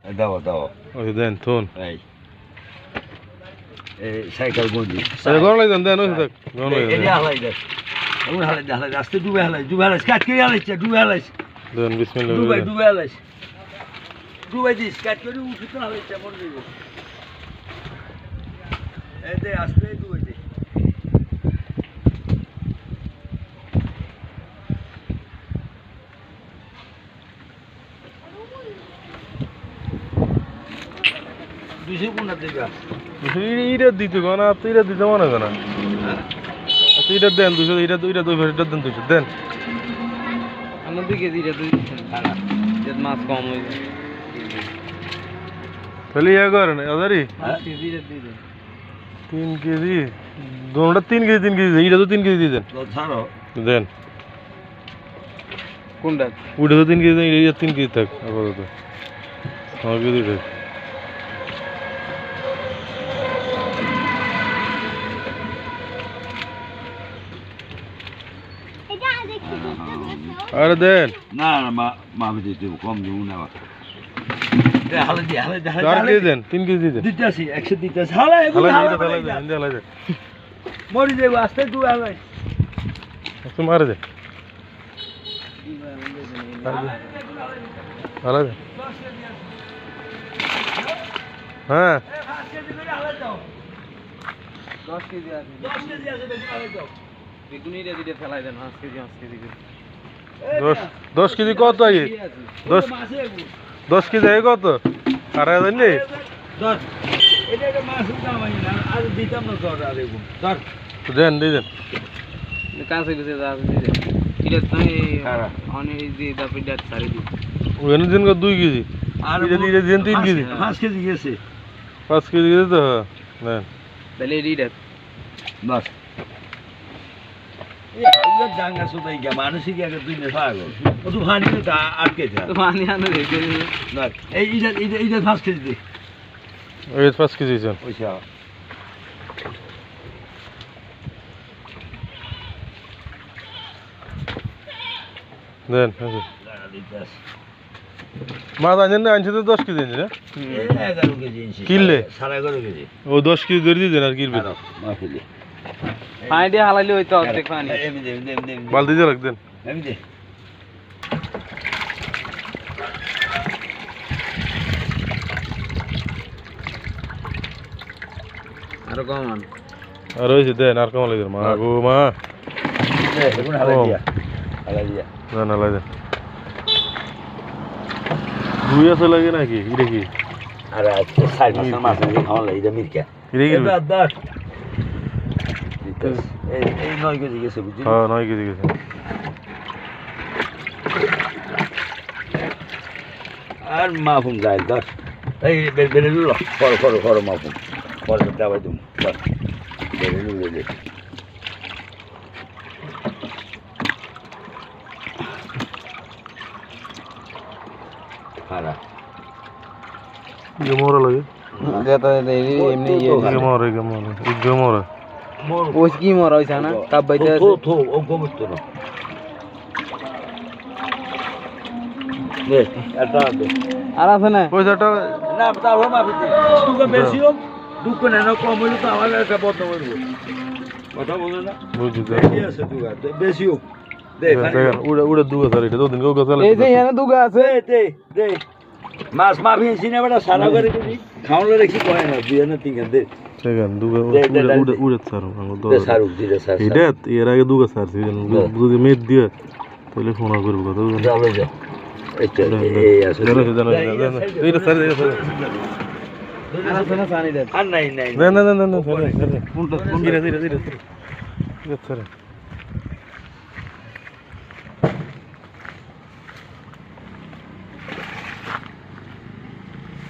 দাও দাও ওই দেন থুন এই সাইকেল বন্দি গরম লাগে দেন ওই থাক গরম লাগে এই হালাই দেখ ওই হালাই আস্তে ডুবে হালাই কাট করে হালাইছে ডুবে হালাইছে দেন বিসমিল্লাহ ডুবে হালাইছে ডুবে দিস কাট করে উঠতে হালাইছে মন দিব এই দে আস্তে ডুবে দে দুশো কোনটা দেবা ইটা দিতে গো না তুই ইটা দিতে মনে না তুই ইটা দেন 200 ইটা দুইটা দুই ভাড়া দেন 200 দেন আমার 2 কেজি ইটা 2 খানা যে মাছ কম হই যায় তাহলে ইয়া করেন আদারি 5 কেজি ইটা দিয়ে দেন 3 কেজি দোনোটা 3 কেজি ইটা তো 3 কেজি দিয়ে দেন ছাড়ো দেন কোনটা ওটা তো 3 কেজি দেন ইটা 3 কেজি থাক আপাতত আমার কেজি থাক আরে দেন না না মা দিতে কম দিব না হালাই দি হালাই 4 কেজি দেন 3 কেজি দেন দিতেছি 100 দিতেছি হালাই হালাই দেন মরি যাবো আস্তে তুই হালাই তুমি মারে দে হালাই দে হ্যাঁ 10 কেজি আছে 10 কেজি আছে বেশি হালাই দাও বেগুনি ইটা দিতে ফেলাই দেন 5 কেজি করে 10 কেজি কত আগে 10 কেজি আগে কত আর জানি নে ধর এটা একটা মাছ দাম আই না আর দিতাম না ধর আর এগুলো ধর দেন দেন কাঁচা গেছে যা দিয়ে দেন ইটা তাই অনেক দিয়ে দাও পিডা সারি দি ওখানে দিন 2 কেজি আর এটা দিয়ে দেন 3 কেজি 5 কেজি গেছে 5 কেজি গেছে তো নেন তাহলে ইটা বাস ये डांगा सुधाई क्या मानसिक क्या करते हैं सागो वो तो खाने में था आपके था তো পানি আনো রেখে ना इधर फास्ट कर दे ওই 5 কেজি দেন ओछा দেন মাছ আনছেন না আনছে তো 10 কেজি না 11 কেজি কিনলে 11.5 কেজি ও 10 কেজি ধরে দিয়ে দেন আর কিনবে মাফিলি পানি দিয়ে হালাইলে হইতো অর্ধেক পানি এমনি দে বালতি দিয়ে রাখ দেন এমনি দে আরো কম আন আর ওই যে দেন আর কেমন লাগে মা গো মা দে এখন হালাই দিয়া না না লাগে দুই আছে লাগে নাকি এটা কি আরে আজকে সাইড মাছ খাওয়া লাগে এটা মিরকা এটা কি দাদা এই 9 কেজি গেছে বুঝলি হ্যাঁ 9 কেজি গেছে আর মাফুম যায় দশ এই বেরে লুল করো মাফুম পরে দাবাই দুম দশ বেরে লুল দে খারা গেমরা লাগে যেটা এমনি গেমরা ওই কি মরা হইছে না তাপ বাইতে তো ও গোমত না নে এটা দে আর আছে না পয়সাটা না তাও মাফি দে তুই বেশি হোক দুঃখ না কম হইলে তো আমার একটা বন্ধ করব কথা বলে না বুঝছি বেশি আছে তুই বেশি হোক দে উড়ে দুগা স্যার এটা তো দিন গো গসালে এই যে এখানে দুগা আছে দে মাছ মাফি সিনে বড় সারা করে দিবি খাওয়ালে রেখি কয় না দুই না তিন দে সেখান দুগা উড়ে স্যার দে সারুক দিলে স্যার এটা এর আগে দুগা স্যার যদি মেদ দিয়ে তাহলে ফোন করব কথা যাও যাও এটা এই আছে এইটা স্যার আর নাই না কোনটা কোন ধীরে ধীরে স্যার